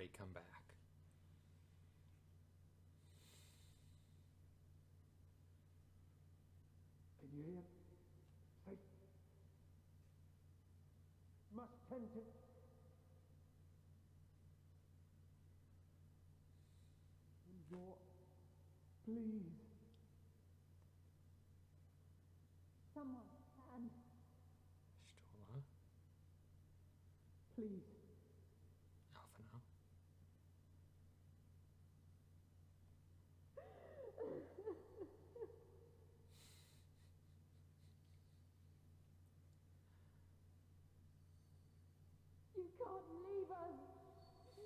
may come back. Can you hear? Say. Must tend to. Endure. Please. Someone can. Stola. Please. Alpha now. You can't leave us.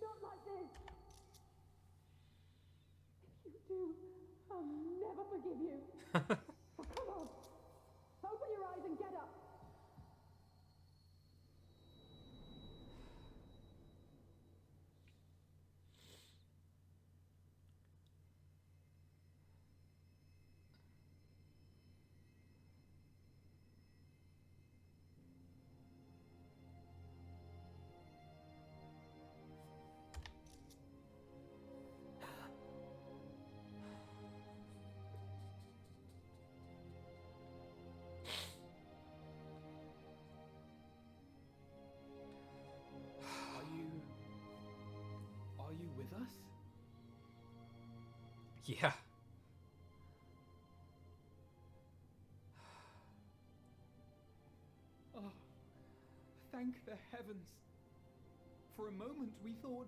Not like this. If you do, I'll never forgive you. So come on. Open your eyes and get up. Are you with us? Yeah. Oh, thank the heavens. For a moment we thought...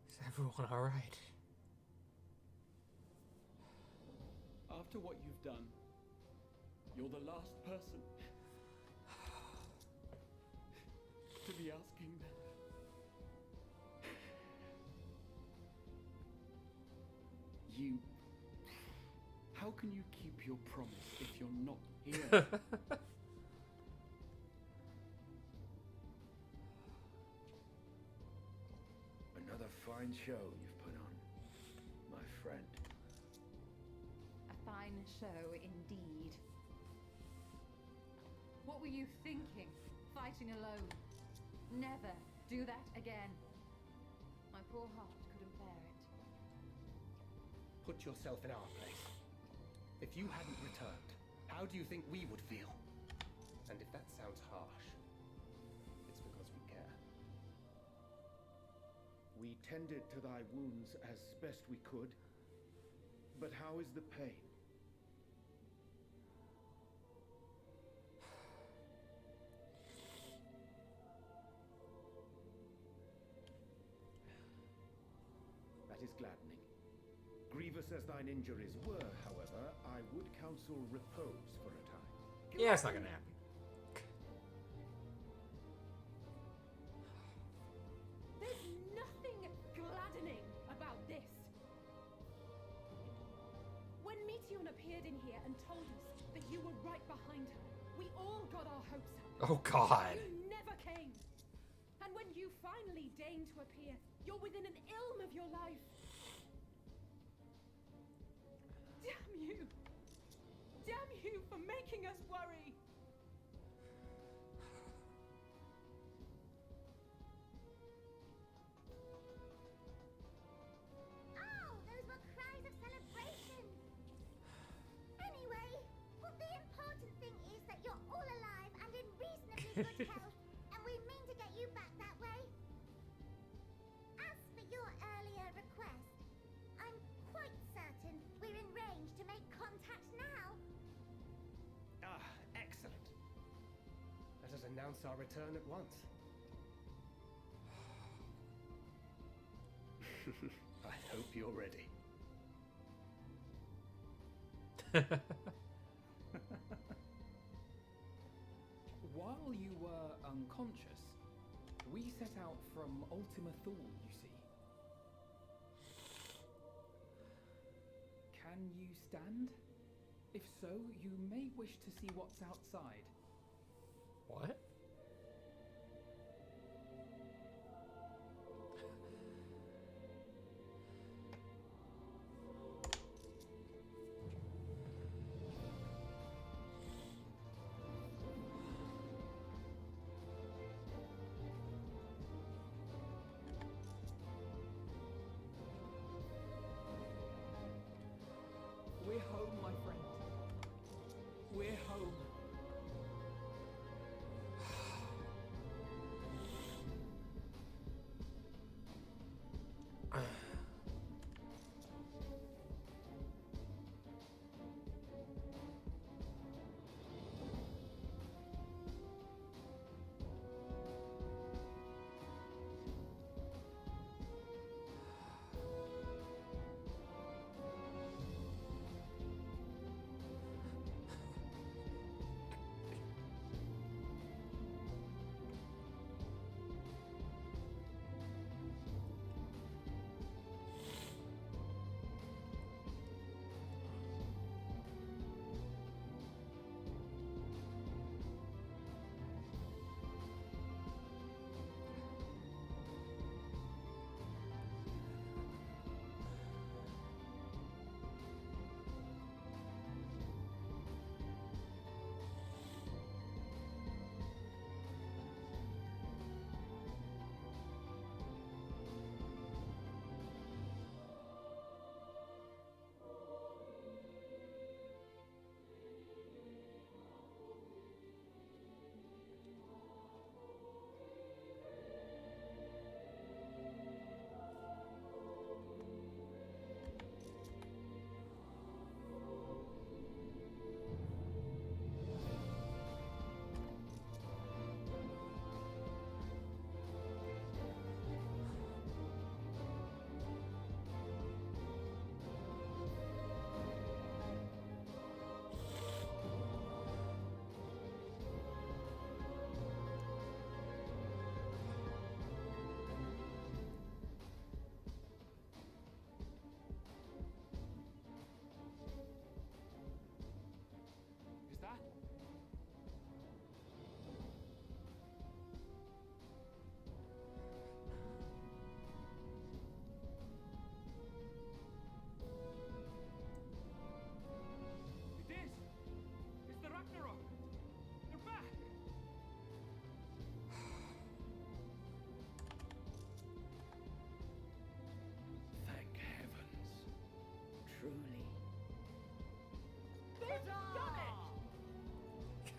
Is everyone alright? After what you've done, you're the last person to be asking them. You... How can you keep your promise if you're not here? Another fine show you've put on, my friend. A fine show indeed. What were you thinking? Fighting alone? Never do that again. My poor heart couldn't bear it. Put yourself in our place. If you hadn't returned, how do you think we would feel? And if that sounds harsh, it's because we care. We tended to thy wounds as best we could. But how is the pain? That is gladdening. Grievous as thine injuries were, however, I would counsel repose for a time. Yeah, it's not gonna happen. There's nothing gladdening about this. When Meteon appeared in here and told us that you were right behind her, we all got our hopes up. Oh god. You never came. And when you finally deign to appear, you're within an ilm of your life. Damn you! Damn you for making us worry! Oh, those were cries of celebration! Anyway, well, the important thing is that you're all alive and in reasonably good health, and we mean to get you back that way. As for your earlier request, I'm quite certain we're in range to make contact now. Ah, excellent. Let us announce our return at once. I hope you're ready. While you were unconscious, we set out from Ultima Thule, you see. Can you stand? If so, you may wish to see what's outside. What?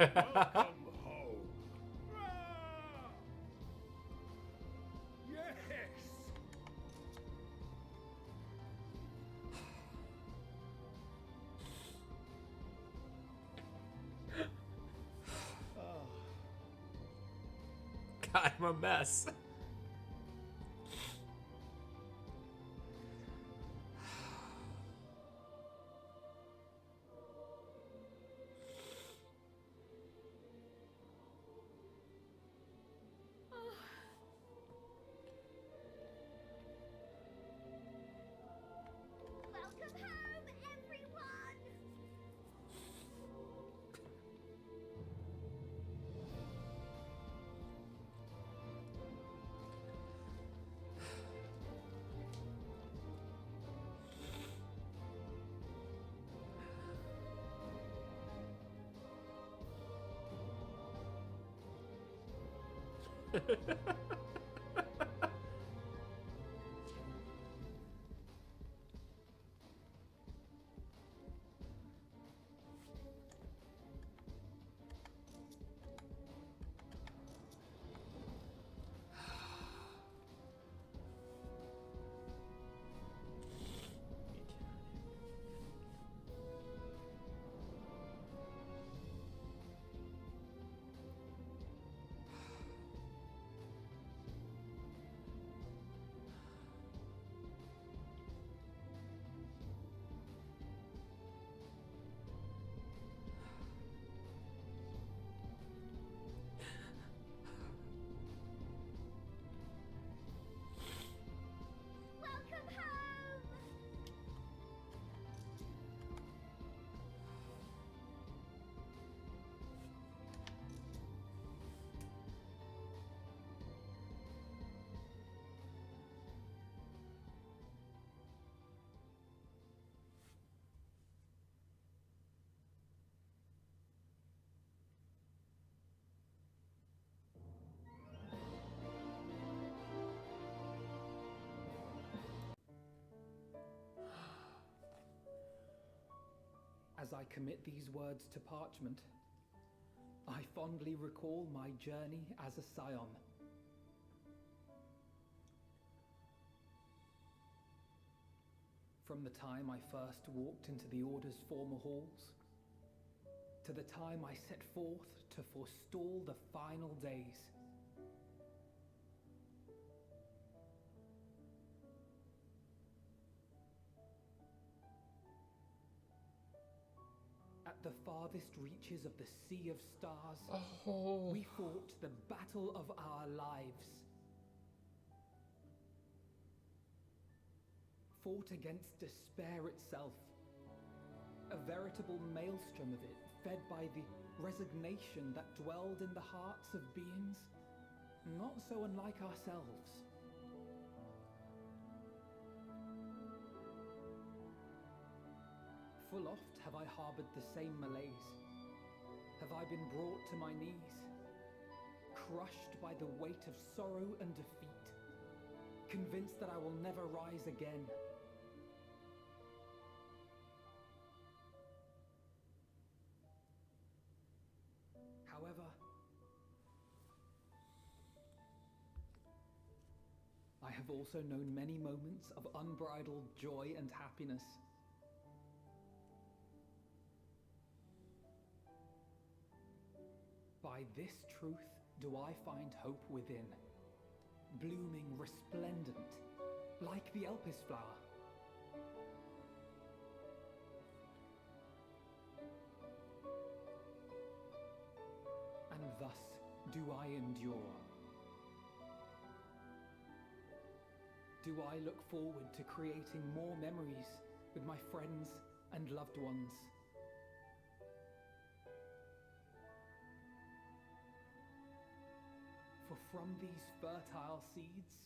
Welcome home. Ah! Yes. God, I'm a mess. Welcome home, everyone! Welcome home! As I commit these words to parchment, I fondly recall my journey as a scion. From the time I first walked into the Order's former halls, to the time I set forth to forestall the final days. At the farthest reaches of the Sea of Stars, we fought the battle of our lives. Fought against despair itself, a veritable maelstrom of it, fed by the resignation that dwelled in the hearts of beings not so unlike ourselves. Full oft have I harbored the same malaise. Have I been brought to my knees, crushed by the weight of sorrow and defeat, convinced that I will never rise again. However, I have also known many moments of unbridled joy and happiness. By this truth do I find hope within, blooming resplendent, like the Elpis flower. And thus do I endure. Do I look forward to creating more memories with my friends and loved ones. For from these fertile seeds,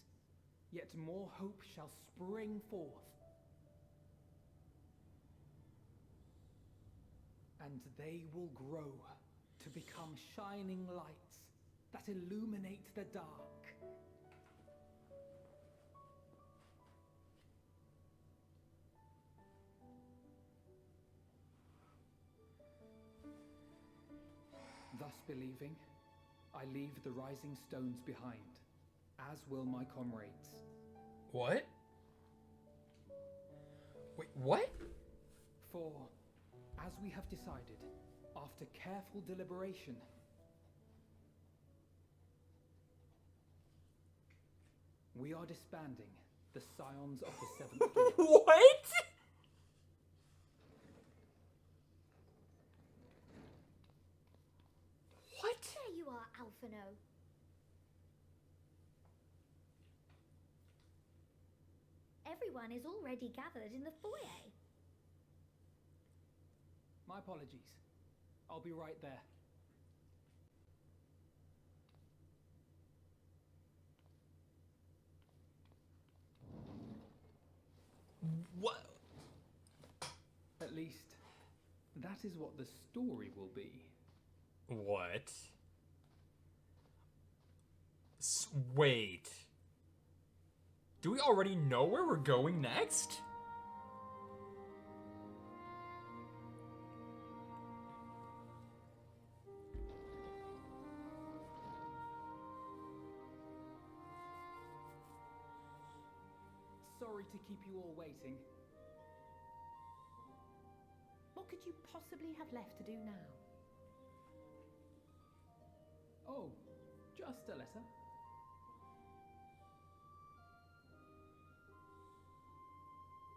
yet more hope shall spring forth. And they will grow to become shining lights that illuminate the dark. Disbelieving, I leave the rising stones behind, as will my comrades. What? Wait, what? For, as we have decided, after careful deliberation, we are disbanding the Scions of the Seventh Guild. What? What? There you are, Alphino. Everyone is already gathered in the foyer. My apologies. I'll be right there. What? At least, that is what the story will be. What? Wait. Do we already know where we're going next? Sorry to keep you all waiting. What could you possibly have left to do now? Oh, just a letter.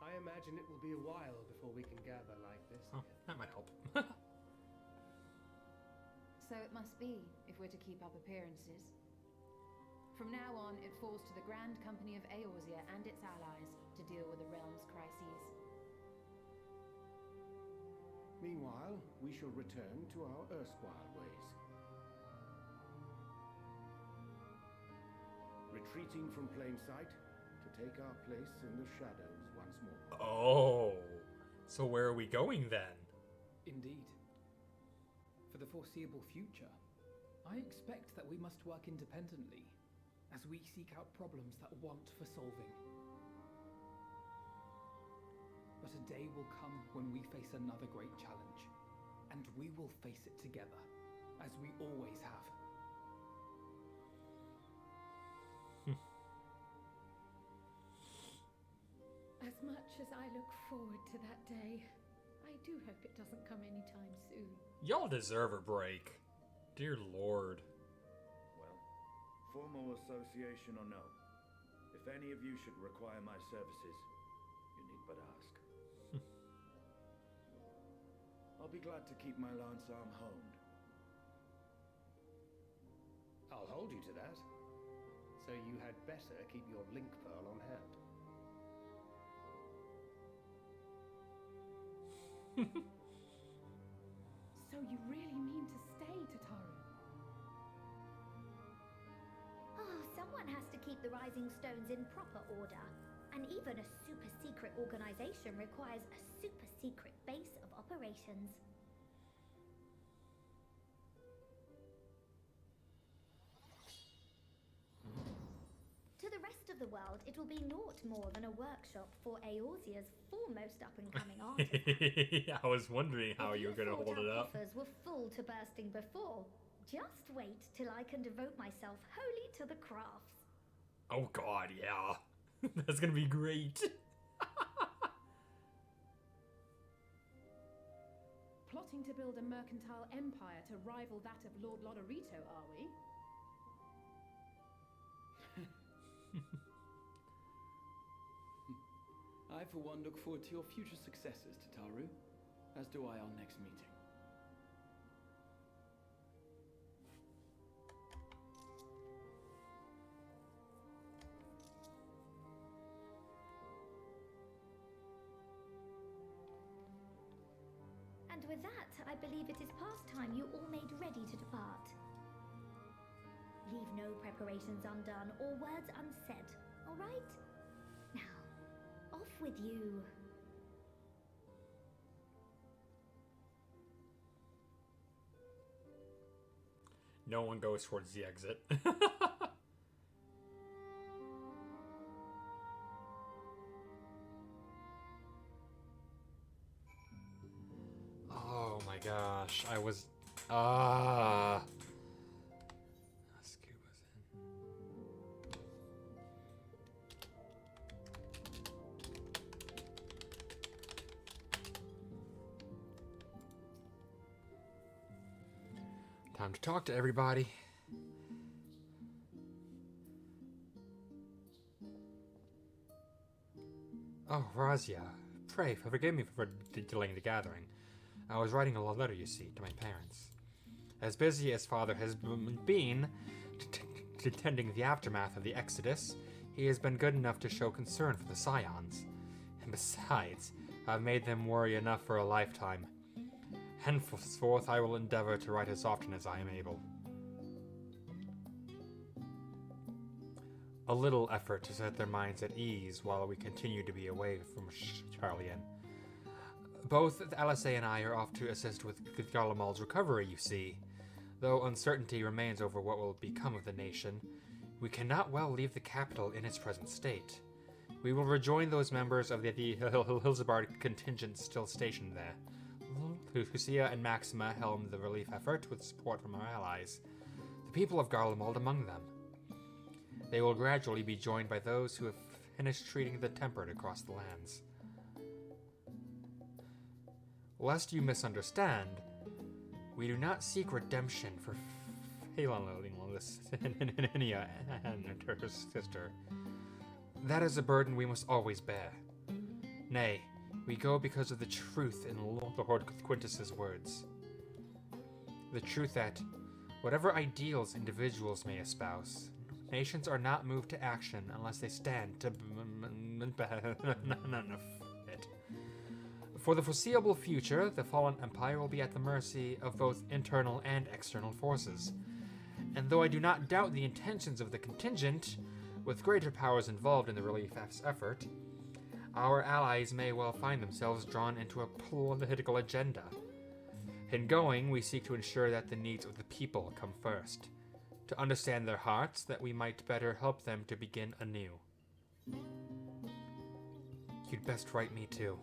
I imagine it will be a while before we can gather like this. Oh, that might help. So it must be, if we're to keep up appearances. From now on, it falls to the Grand Company of Eorzea and its allies to deal with the realm's crises. Meanwhile, we shall return to our erstwhile ways. Retreating from plain sight to take our place in the shadows once more. Oh. So where are we going then? Indeed. For the foreseeable future, I expect that we must work independently as we seek out problems that want for solving. But a day will come when we face another great challenge, and we will face it together, as we always have. As much as I look forward to that day, I do hope it doesn't come anytime soon. Y'all deserve a break. Dear Lord. Well, formal association or no, if any of you should require my services, you need but ask. I'll be glad to keep my lance arm honed. I'll hold you to that. So you had better keep your link pearl on hand. So you really mean to stay, Tataru? Oh, someone has to keep the Rising Stones in proper order. And even a super secret organization requires a super secret base of operations. To the rest of the world, it will be naught more than a workshop for Eorzea's foremost up-and-coming artists. I was wondering how If you were going to thought hold it our up. offers were full to bursting before, just wait till I can devote myself wholly to the crafts. Oh god, yeah. That's going to be great. Plotting to build a mercantile empire to rival that of Lord Lodorito, are we? I, for one, look forward to your future successes, Tataru, as do I our next meeting. And with that, I believe it is past time you all made ready to depart. Leave no preparations undone or words unsaid, all right? Now, off with you. No one goes towards the exit. Oh my gosh, I was... Time to talk to everybody. Oh, Razia, pray forgive me for delaying the gathering. I was writing a letter, you see, to my parents. As busy as Father has been tending the aftermath of the Exodus, he has been good enough to show concern for the Scions. And besides, I've made them worry enough for a lifetime. Henceforth, I will endeavor to write as often as I am able. A little effort to set their minds at ease while we continue to be away from Charlian. Both LSA and I are off to assist with Garlemald's recovery, you see. Though uncertainty remains over what will become of the nation, we cannot well leave the capital in its present state. We will rejoin those members of the Hilzabard contingent still stationed there. Lucia and Maxima helm the relief effort with support from our allies, the people of Garlemald among them. They will gradually be joined by those who have finished treating the tempered across the lands. Lest you misunderstand, we do not seek redemption for Phalania and her sister. That is a burden we must always bear. Nay, we go because of the truth in Lord Quintus's words. The truth that, whatever ideals individuals may espouse, nations are not moved to action unless they stand to benefit. For the foreseeable future, the fallen empire will be at the mercy of both internal and external forces. And though I do not doubt the intentions of the contingent, with greater powers involved in the relief effort, our allies may well find themselves drawn into a political agenda. In going, we seek to ensure that the needs of the people come first, to understand their hearts, that we might better help them to begin anew. You'd best write me too.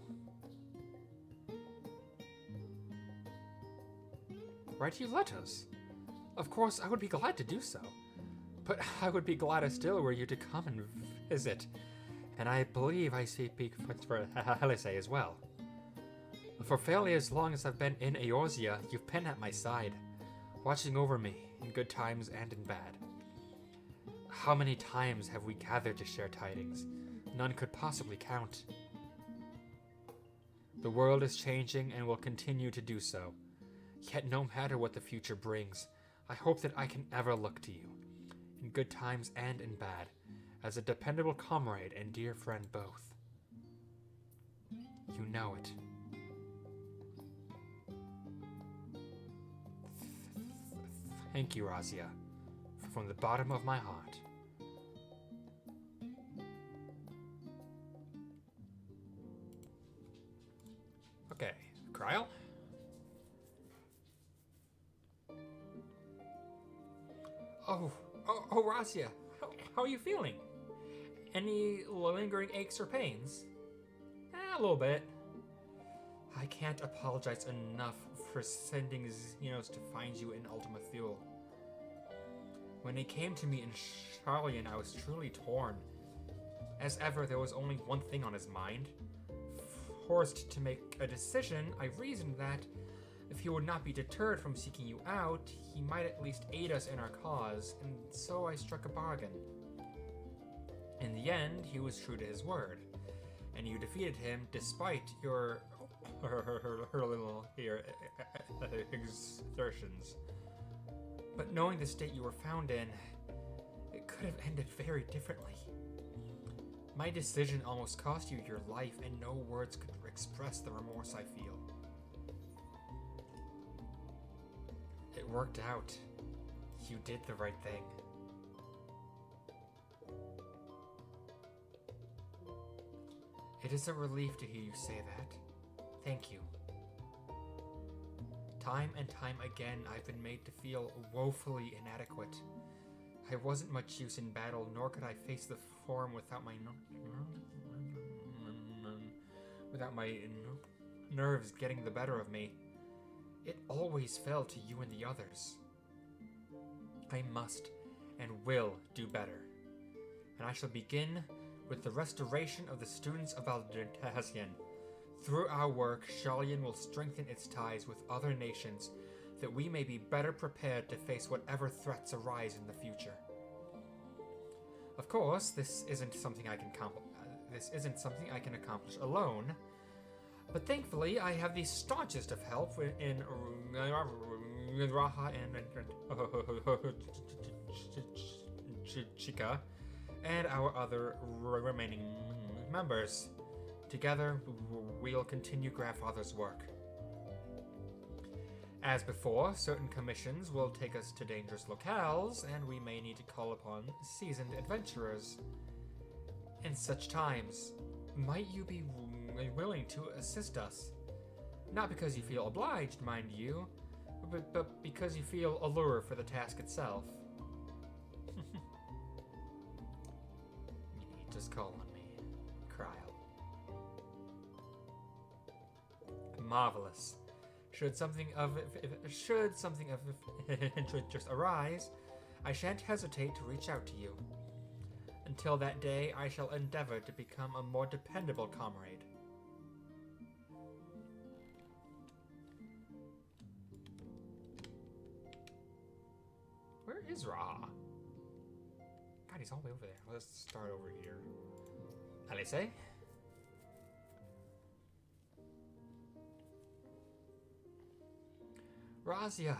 Write you letters? Of course, I would be glad to do so. But I would be gladder still were you to come and visit. And I believe I speak for Helise as well. For fairly as long as I've been in Eorzea, you've been at my side, watching over me in good times and in bad. How many times have we gathered to share tidings? None could possibly count. The world is changing and will continue to do so. Yet no matter what the future brings, I hope that I can ever look to you, in good times and in bad, as a dependable comrade and dear friend both. You know it. Thank you, Razia, from the bottom of my heart. Okay, Kryl? Oh, Razia, how are you feeling? Any lingering aches or pains? A little bit. I can't apologize enough for sending Xenos to find you in Ultima Thule. When he came to me in Charlian, I was truly torn. As ever, there was only one thing on his mind. Forced to make a decision, I reasoned that if he would not be deterred from seeking you out, he might at least aid us in our cause, and so I struck a bargain. In the end, he was true to his word, and you defeated him despite your little exertions. But knowing the state you were found in, it could have ended very differently. My decision almost cost you your life, and no words could express the remorse I feel. It worked out. You did the right thing. It is a relief to hear you say that. Thank you. Time and time again, I've been made to feel woefully inadequate. I wasn't much use in battle, nor could I face the forum without my nerves getting the better of me. It always fell to you and the others. I must and will do better, and I shall begin with the restoration of the students of Aldertasian. Through our work, Charlian will strengthen its ties with other nations, that we may be better prepared to face whatever threats arise in the future. Of course, this isn't something I can accomplish alone, but thankfully I have the staunchest of help in Raha and Chica, and our other remaining members. Together, we'll continue Grandfather's work. As before, certain commissions will take us to dangerous locales, and we may need to call upon seasoned adventurers. In such times, might you be willing to assist us? Not because you feel obliged, mind you, but because you feel allure for the task itself. You need just call on me, Cryle. Marvelous. Should something of interest arise, I shan't hesitate to reach out to you. Until that day, I shall endeavor to become a more dependable comrade. Where is Ra? God, he's all the way over there. Let's start over here. Alice? Razia,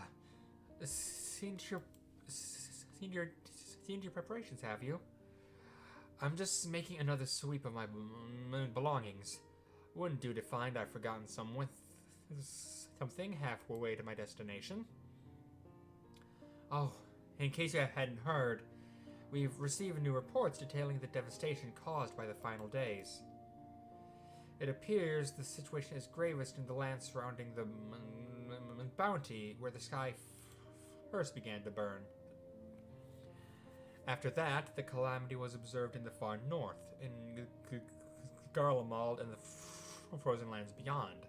seen your preparations, have you? I'm just making another sweep of my belongings. Wouldn't do to find I've forgotten something halfway to my destination. Oh, in case you hadn't heard, we've received new reports detailing the devastation caused by the final days. It appears the situation is gravest in the land surrounding the Bounty, where the sky first began to burn. After that, the calamity was observed in the far north, in Garlemald and the frozen lands beyond.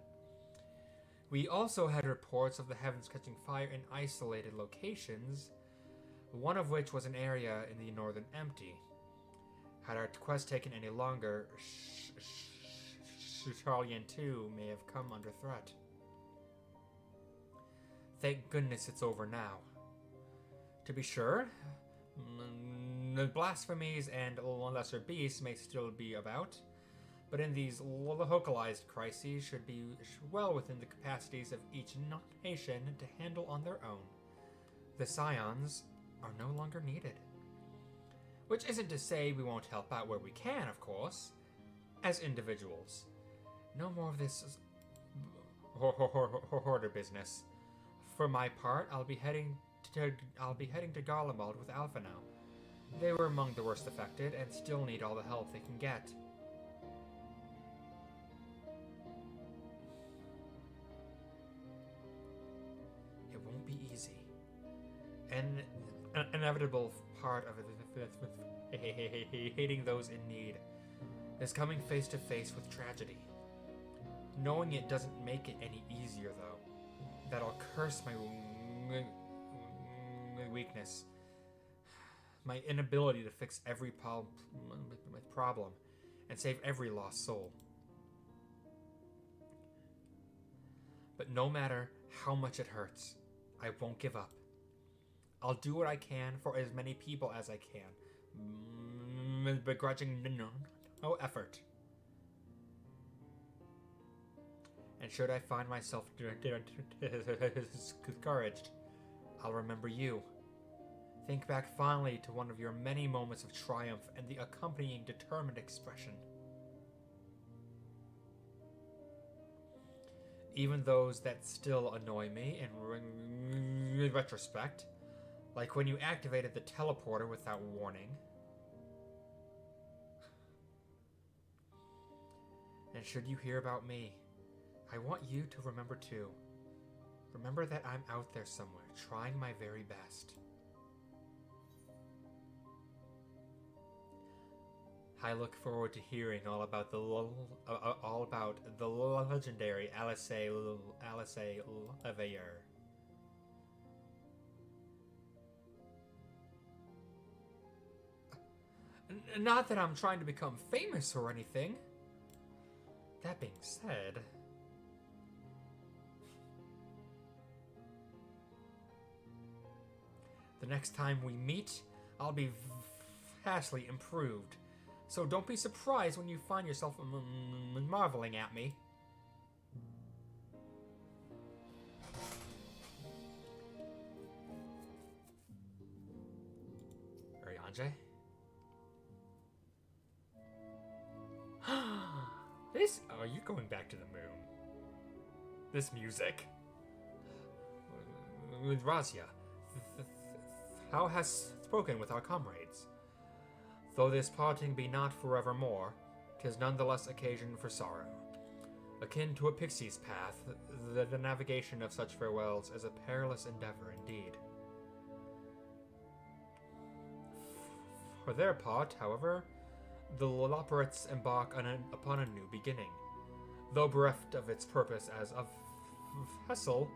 We also had reports of the heavens catching fire in isolated locations, one of which was an area in the northern Empty. Had our quest taken any longer, Charlian too may have come under threat. Thank goodness it's over now. To be sure, the blasphemies and lesser beasts may still be about, but in these localized crises should be well within the capacities of each nation to handle on their own. The Scions are no longer needed. Which isn't to say we won't help out where we can, of course, as individuals. No more of this hoarder business. For my part, I'll be heading to Garlemald with Alpha now. They were among the worst affected and still need all the help they can get. It won't be easy. An inevitable part of hating those in need is coming face to face with tragedy. Knowing it doesn't make it any easier, though. That I'll curse my weakness, my inability to fix every problem, and save every lost soul. But no matter how much it hurts, I won't give up. I'll do what I can for as many people as I can, begrudging no effort. And should I find myself discouraged, I'll remember you. Think back fondly to one of your many moments of triumph and the accompanying determined expression. Even those that still annoy me in retrospect, like when you activated the teleporter without warning. And should you hear about me, I want you to remember too. Remember that I'm out there somewhere, trying my very best. I look forward to hearing all about the legendary Alice Leveilleur. Not that I'm trying to become famous or anything. That being said, next time we meet, I'll be vastly improved. So don't be surprised when you find yourself marveling at me. Arianje? This? Oh, you're going back to the moon. This music. With Razia, thou hast spoken with our comrades. Though this parting be not forevermore, 'tis nonetheless occasion for sorrow. Akin to a pixie's path, the navigation of such farewells is a perilous endeavor indeed. For their part, however, the Loperates embark upon a new beginning. Though bereft of its purpose as a vessel,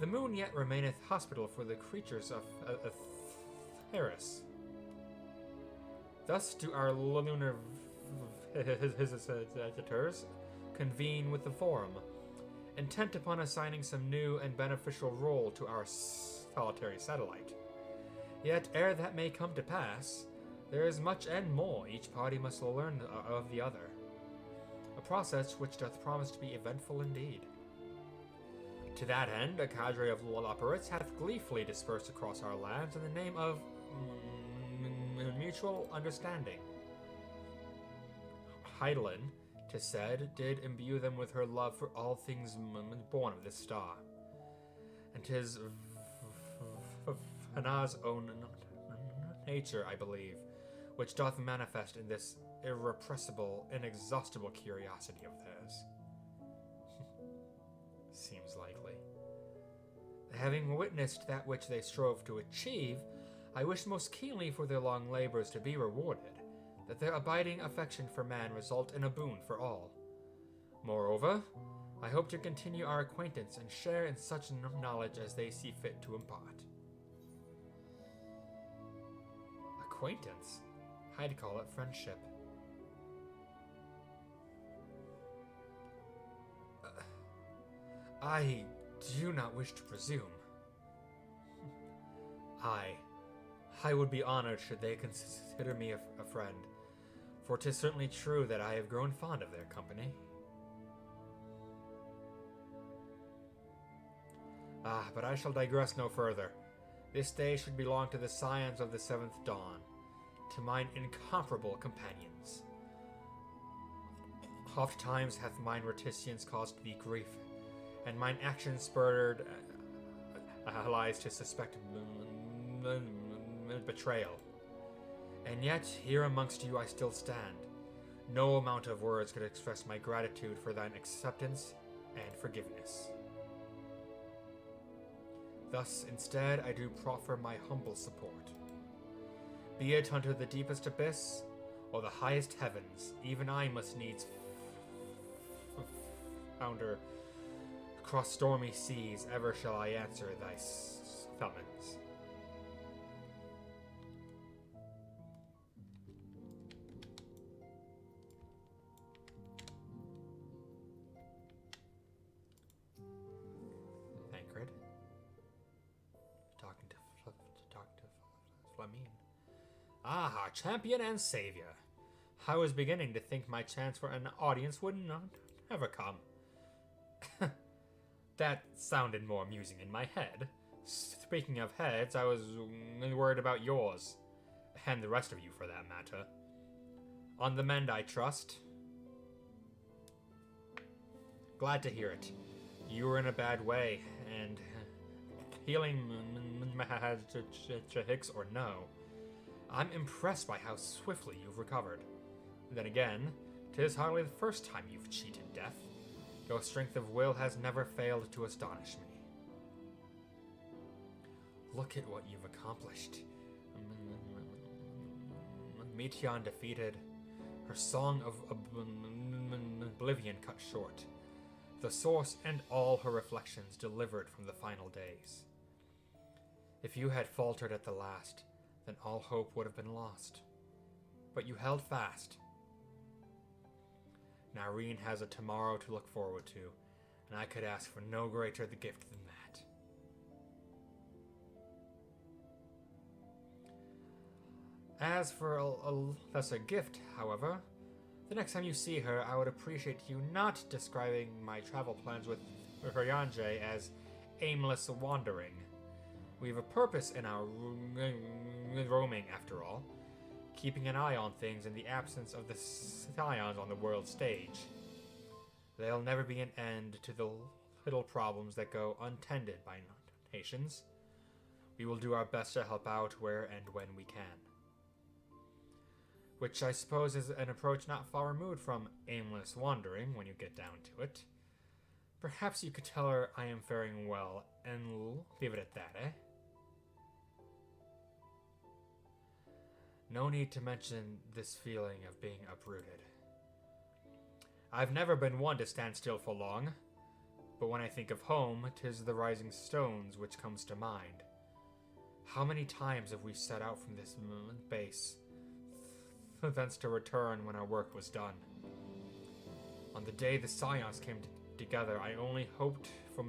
the moon yet remaineth hospital for the creatures of Theris. Thus do our lunar visitors convene with the Forum, intent upon assigning some new and beneficial role to our solitary satellite. Yet, ere that may come to pass, there is much and more each party must learn of the other, a process which doth promise to be eventful indeed. To that end, a cadre of Loperates hath gleefully dispersed across our lands in the name of mutual understanding. Heidelin, 'tis said, did imbue them with her love for all things born of this star, and 'tis Hana's own nature, I believe, which doth manifest in this irrepressible, inexhaustible curiosity of theirs. Seems likely. Having witnessed that which they strove to achieve, I wish most keenly for their long labors to be rewarded, that their abiding affection for man result in a boon for all. Moreover, I hope to continue our acquaintance and share in such knowledge as they see fit to impart. Acquaintance? I'd call it friendship. I do not wish to presume. I would be honored should they consider me a friend, for 'tis certainly true that I have grown fond of their company. But I shall digress no further. This day should belong to the scions of the 7th dawn, to mine incomparable companions. Oft times hath mine reticence caused thee grief, and mine actions spurred allies to suspect betrayal. And yet, here amongst you I still stand. No amount of words could express my gratitude for thine acceptance and forgiveness. Thus, instead, I do proffer my humble support. Be it unto the deepest abyss, or the highest heavens, even I must needs founder. Across stormy seas, ever shall I answer thy summons. Thancred. Talking to Flamine. Ah, champion and savior. I was beginning to think my chance for an audience would not ever come. That sounded more amusing in my head. Speaking of heads, I was worried about yours. And the rest of you, for that matter. On the mend, I trust. Glad to hear it. You were in a bad way, and healing Hicks or no, I'm impressed by how swiftly you've recovered. Then again, 'tis hardly the first time you've cheated death. Your strength of will has never failed to astonish me. Look at what you've accomplished. Meteion defeated, her song of oblivion cut short, the source and all her reflections delivered from the final days. If you had faltered at the last, then all hope would have been lost. But you held fast. Nareen has a tomorrow to look forward to, and I could ask for no greater the gift than that. As for a lesser gift, however, the next time you see her, I would appreciate you not describing my travel plans with Ryanje as aimless wandering. We have a purpose in our roaming, after all, keeping an eye on things in the absence of the scions on the world stage. There'll never be an end to the little problems that go untended by nations. We will do our best to help out where and when we can. Which I suppose is an approach not far removed from aimless wandering when you get down to it. Perhaps you could tell her I am faring well and leave it at that, eh? No need to mention this feeling of being uprooted. I've never been one to stand still for long, but when I think of home, 'tis the rising stones which comes to mind. How many times have we set out from this base, thence to return when our work was done? On the day the Scions came together, I only hoped for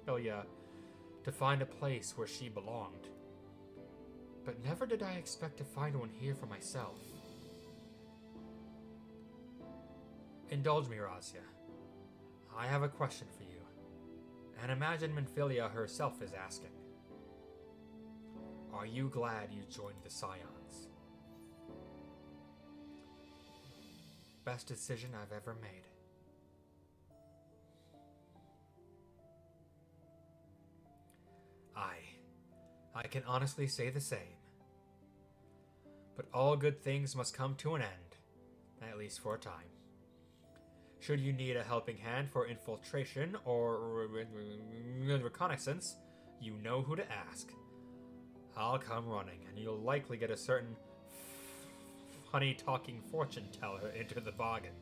Minfilia to find a place where she belonged. But never did I expect to find one here for myself. Indulge me, Razia. I have a question for you, and imagine Minfilia herself is asking. Are you glad you joined the Scions? Best decision I've ever made. I can honestly say the same. But all good things must come to an end, at least for a time. Should you need a helping hand for infiltration or reconnaissance, you know who to ask. I'll come running, and you'll likely get a certain funny-talking fortune teller into the bargain.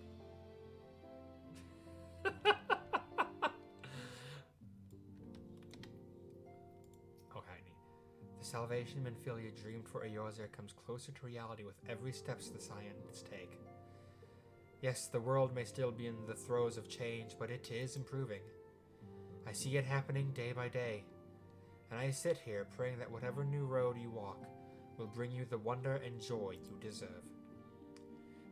The salvation Minfilia dreamed for Eorzea comes closer to reality with every step the Scions take. Yes, the world may still be in the throes of change, but it is improving. I see it happening day by day, and I sit here praying that whatever new road you walk will bring you the wonder and joy you deserve.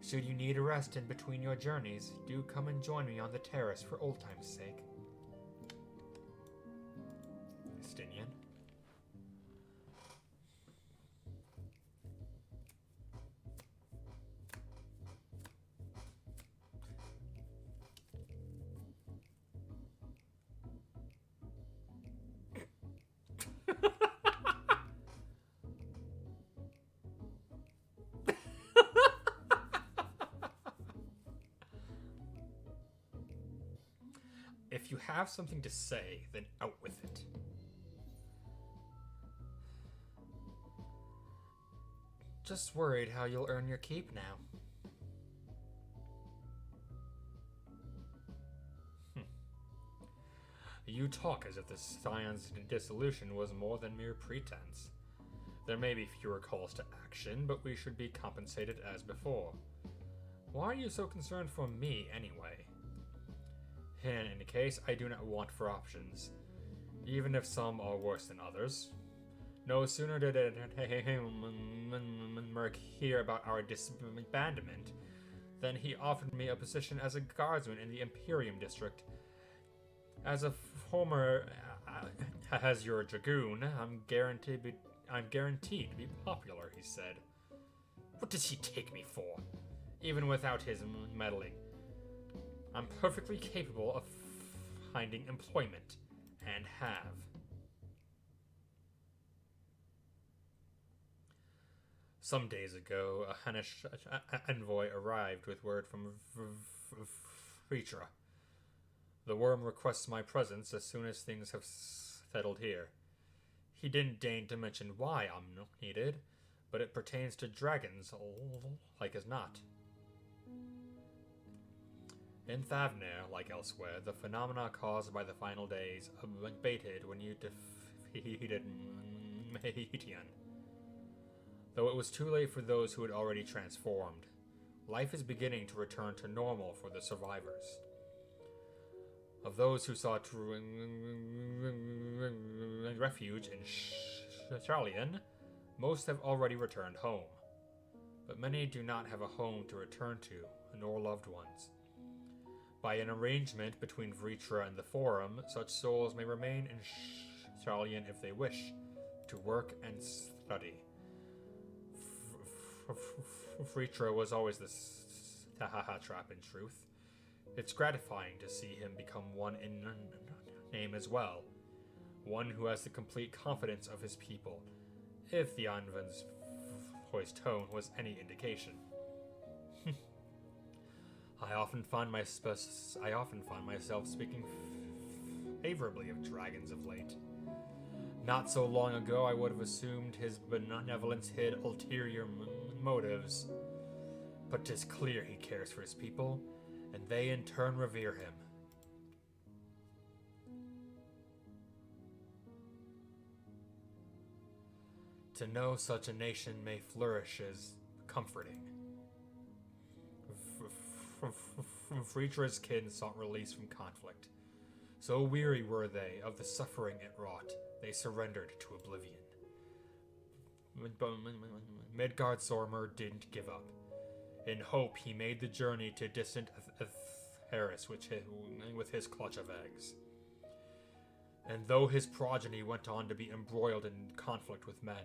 Should you need a rest in between your journeys, do come and join me on the terrace for old time's sake. Estinian. If you have something to say, then out with it. Just worried how you'll earn your keep now. You talk as if the Scion's dissolution was more than mere pretense. There may be fewer calls to action, but we should be compensated as before. Why are you so concerned for me, anyway? In any case, I do not want for options, even if some are worse than others. No sooner did Merc hear about our disbandment than he offered me a position as a guardsman in the Imperium district. As a former as your dragoon, I'm guaranteed to be popular, he said. What does he take me for? Even without his meddling, I'm perfectly capable of finding employment, and have. Some days ago, a Hannish envoy arrived with word from Fritra. The worm requests my presence as soon as things have settled here. He didn't deign to mention why I'm needed, but it pertains to dragons, like as not. In Thavnir, like elsewhere, the phenomena caused by the final days abated when you defeated Mahitian. Though it was too late for those who had already transformed, life is beginning to return to normal for the survivors. Of those who sought refuge in Charlian, Most have already returned home, but many do not have a home to return to, nor loved ones. By an arrangement between Vritra and the Forum, such souls may remain in Shalien if they wish, to work and study. Vritra was always the trap in truth. It's gratifying to see him become one in name as well, one who has the complete confidence of his people, if the Anvin's voice tone was any indication. I often find myself speaking favorably of dragons of late. Not so long ago, I would have assumed his benevolence hid ulterior motives, but 'tis clear he cares for his people, and they in turn revere him. To know such a nation may flourish is comforting. Vritra's kin sought release from conflict. So weary were they of the suffering it wrought, they surrendered to oblivion. Midgard Sormer didn't give up. In hope, he made the journey to distant Eris with his clutch of eggs. And though his progeny went on to be embroiled in conflict with men,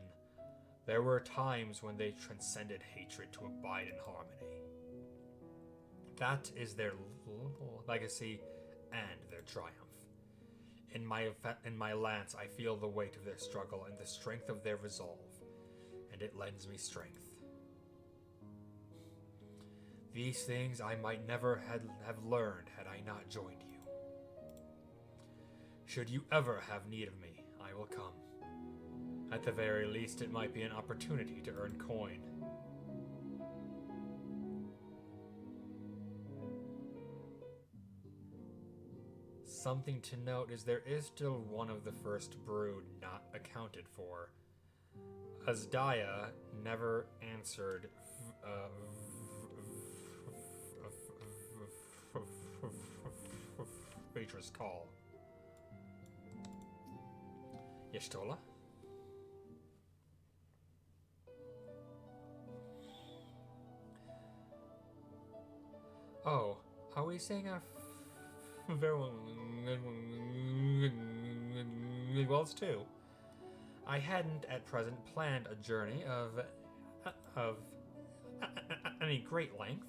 there were times when they transcended hatred to abide in harmony. That is their legacy and their triumph. In my lance, I feel the weight of their struggle and the strength of their resolve, and it lends me strength. These things I might never have learned had I not joined you. Should you ever have need of me, I will come. At the very least, it might be an opportunity to earn coin. Something to note is there is still one of the first brood not accounted for. Asdaya never answered Vritra's call. Y'shtola? Oh, are we saying our farewells too? I hadn't at present planned a journey of any great length.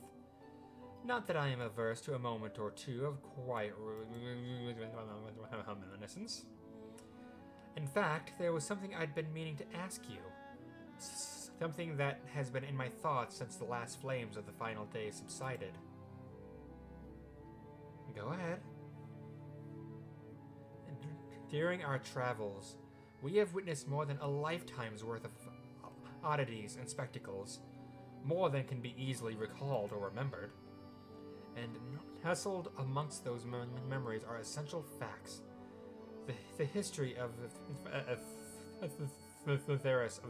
Not that I am averse to a moment or two of quiet reminiscence. In fact, there was something I'd been meaning to ask you. Something that has been in my thoughts since the last flames of the final day subsided. Go ahead. During our travels, we have witnessed more than a lifetime's worth of oddities and spectacles, more than can be easily recalled or remembered. And nestled amongst those memories are essential facts. The history of the Theris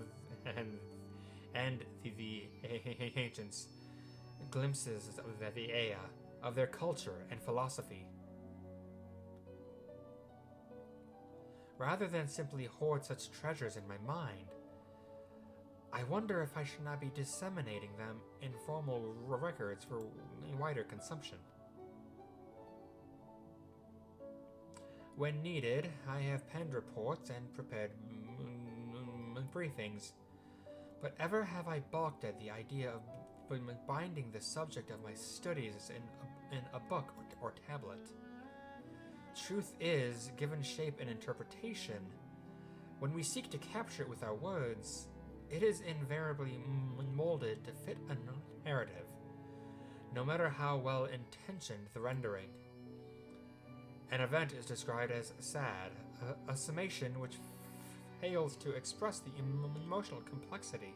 and the ancients, glimpses of the Ea, of their culture and philosophy. Rather than simply hoard such treasures in my mind, I wonder if I should not be disseminating them in formal records for wider consumption. When needed, I have penned reports and prepared briefings, but ever have I balked at the idea of binding the subject of my studies in a book or tablet. Truth is, given shape and interpretation, when we seek to capture it with our words, it is invariably molded to fit a narrative, no matter how well intentioned the rendering. An event is described as sad, a summation which fails to express the emotional complexity.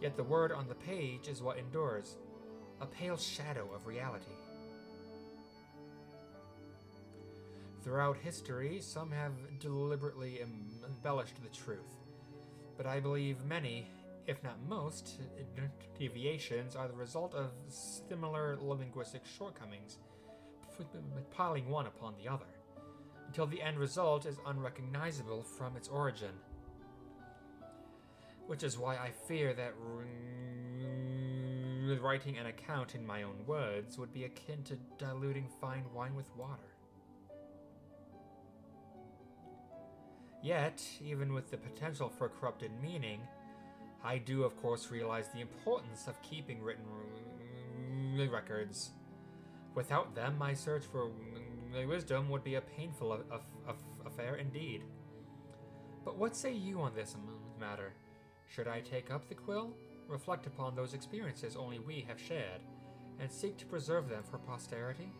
Yet the word on the page is what endures, a pale shadow of reality. Throughout history, some have deliberately embellished the truth, but I believe many, if not most, deviations are the result of similar linguistic shortcomings, piling one upon the other, until the end result is unrecognizable from its origin. Which is why I fear that writing an account in my own words would be akin to diluting fine wine with water. Yet, even with the potential for corrupted meaning, I do of course realize the importance of keeping written records. Without them, my search for wisdom would be a painful affair indeed. But what say you on this matter? Should I take up the quill, reflect upon those experiences only we have shared, and seek to preserve them for posterity?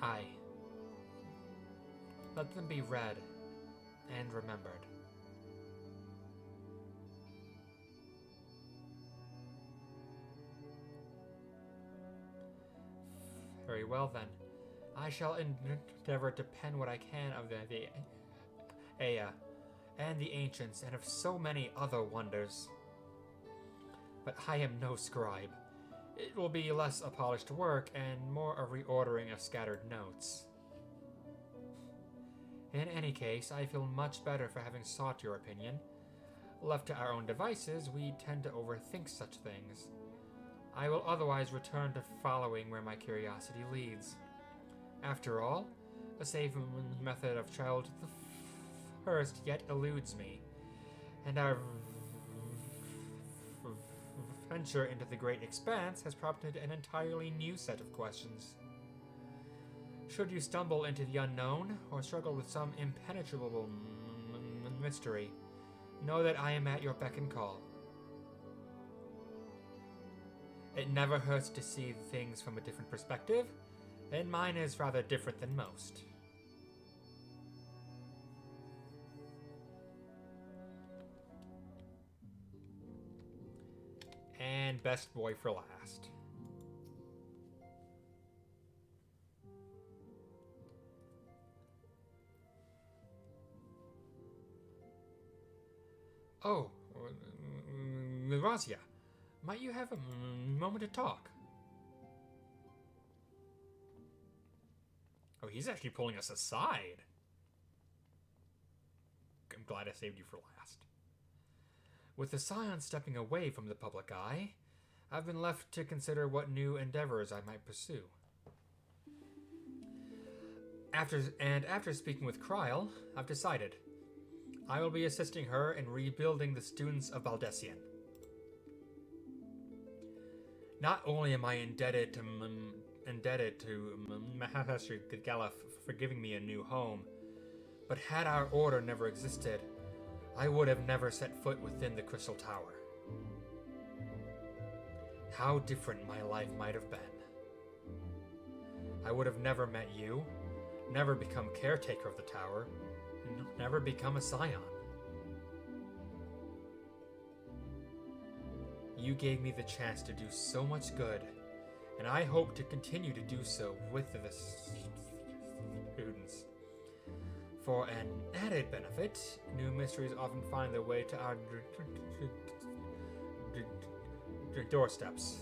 Aye. Let them be read and remembered. Very well then. I shall endeavor to pen what I can of the Aya, and the ancients, and of so many other wonders. But I am no scribe. It will be less a polished work, and more a reordering of scattered notes. In any case, I feel much better for having sought your opinion. Left to our own devices, we tend to overthink such things. I will otherwise return to following where my curiosity leads. After all, a safe method of travel to the first yet eludes me, and our venture into the great expanse has prompted an entirely new set of questions. Should you stumble into the unknown, or struggle with some impenetrable mystery, know that I am at your beck and call. It never hurts to see things from a different perspective, and mine is rather different than most. And best boy for last. Oh, Razia, might you have a moment to talk? Oh, he's actually pulling us aside. I'm glad I saved you for last. With the Scion stepping away from the public eye, I've been left to consider what new endeavors I might pursue. After speaking with Kryl, I've decided. I will be assisting her in rebuilding the students of Baldessian. Not only am I indebted to Master Galef for giving me a new home, but had our order never existed, I would have never set foot within the Crystal Tower. How different my life might have been. I would have never met you, never become caretaker of the tower, never become a Scion. You gave me the chance to do so much good, and I hope to continue to do so with the students. For an added benefit, new mysteries often find their way to our doorsteps.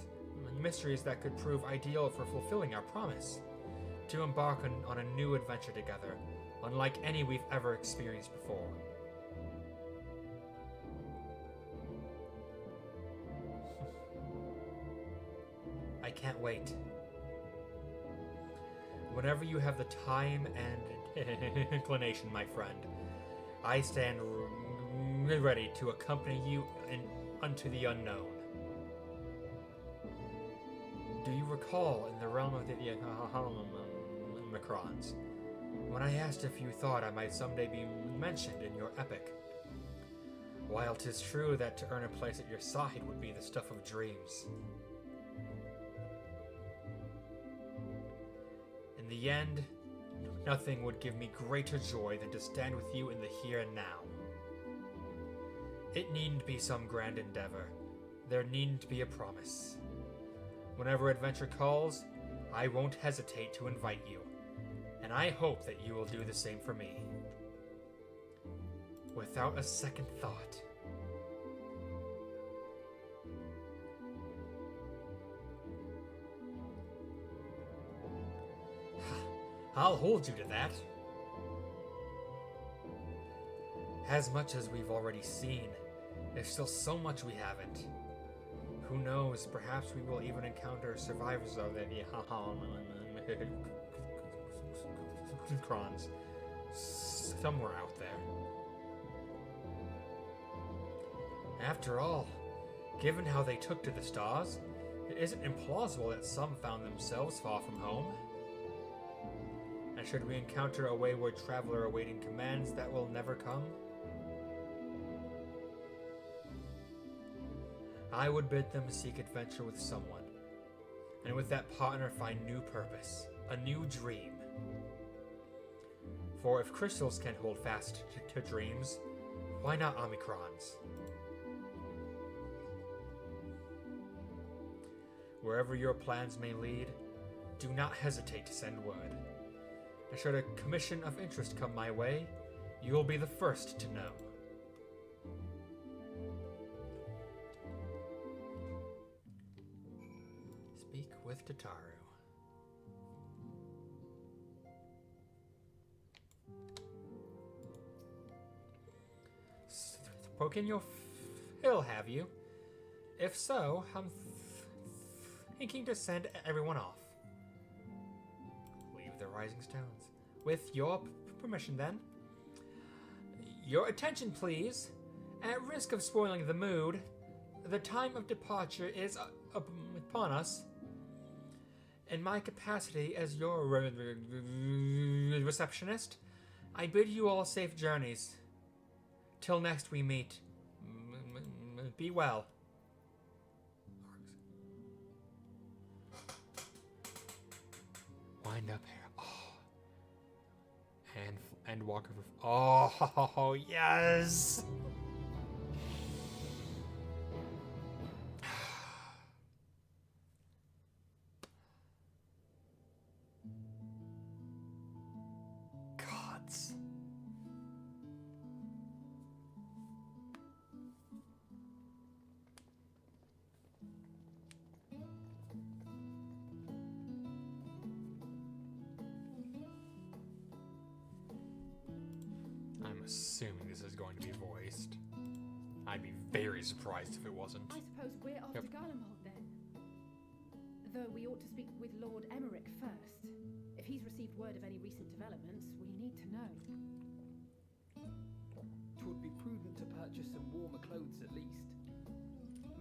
Mysteries that could prove ideal for fulfilling our promise to embark on a new adventure together, unlike any we've ever experienced before. I can't wait. Whenever you have the time and inclination, my friend, I stand ready to accompany you unto the unknown. Do you recall in the realm of the Macrons, when I asked if you thought I might someday be mentioned in your epic? While 'tis true that to earn a place at your side would be the stuff of dreams, in the end, nothing would give me greater joy than to stand with you in the here and now. It needn't be some grand endeavor. There needn't be a promise. Whenever adventure calls, I won't hesitate to invite you, and I hope that you will do the same for me. Without a second thought. I'll hold you to that. As much as we've already seen, there's still so much we haven't. Who knows, perhaps we will even encounter survivors of the Crons somewhere out there. After all, given how they took to the stars, it isn't implausible that some found themselves far from home. And should we encounter a wayward traveler awaiting commands that will never come, I would bid them seek adventure with someone, and with that partner find new purpose, a new dream. For if crystals can hold fast to dreams, why not Omicrons? Wherever your plans may lead, do not hesitate to send word. And should a commission of interest come my way, you will be the first to know. Speak with Tataru. Spoken your fill, have you? If so, I'm thinking to send everyone off. Leave the Rising Stones. With your permission, then. Your attention, please. At risk of spoiling the mood, the time of departure is upon us. In my capacity as your receptionist, I bid you all safe journeys. Till next we meet. Be well. Wind up here. Oh. And Endwalker. Oh, yes! Gods. I'm assuming this is going to be voiced. I'd be very surprised if it wasn't. I suppose we're off to Garlemald then. Though we ought to speak with Lord Emmerich first. If he's received word of any recent developments, we need to know. 'Twould be prudent to purchase some warmer clothes at least.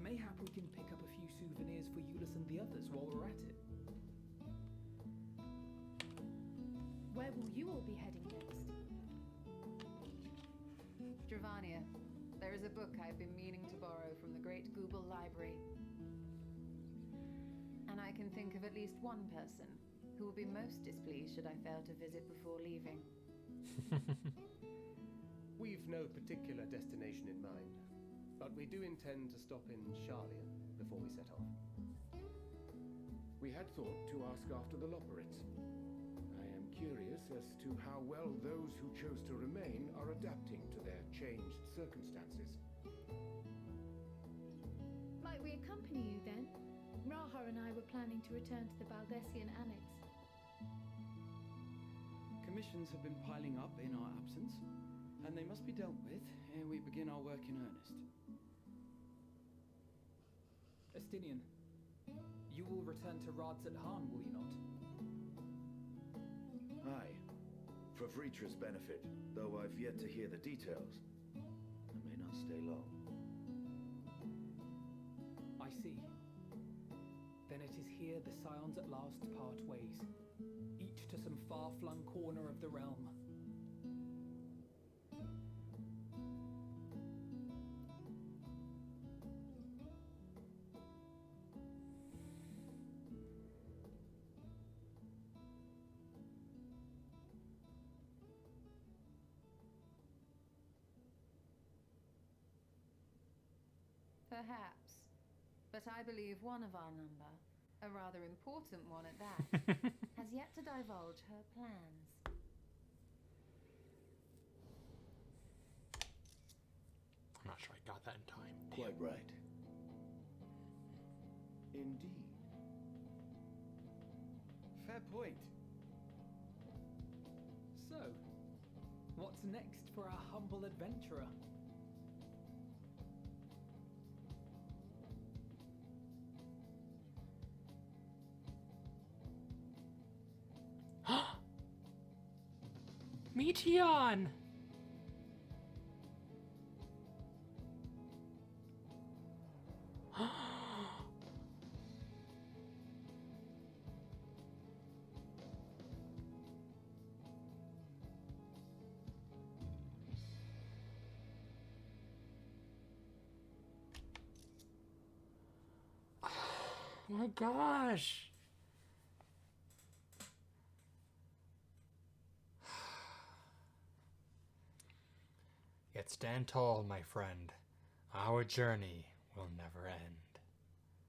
Mayhap we can pick up a few souvenirs for Euless and the others while we're at it. Where will you all be heading next? Dravania, there is a book I've been meaning to borrow from the Great Google Library. And I can think of at least one person who will be most displeased should I fail to visit before leaving. We've no particular destination in mind, but we do intend to stop in Charlia before we set off. We had thought to ask after the Loporrits. I am curious as to how well those who chose to remain are adapting to their changed circumstances. Might we accompany you then? Raha and I were planning to return to the Baldessian Annex. Commissions have been piling up in our absence, and they must be dealt with ere we begin our work in earnest. Estinian, you will return to Rads at Han, will you not? Aye. For Vritra's benefit, though I've yet to hear the details. I may not stay long. I see. Then it is here the Scions at last part ways, each to some far-flung corner of the realm. Perhaps. But I believe one of our number, a rather important one at that, has yet to divulge her plans. I'm not sure I got that in time. Quite right. Indeed. Fair point. So, What's next for our humble adventurer? Meteon! Oh my gosh! Yet stand tall, my friend. Our journey will never end.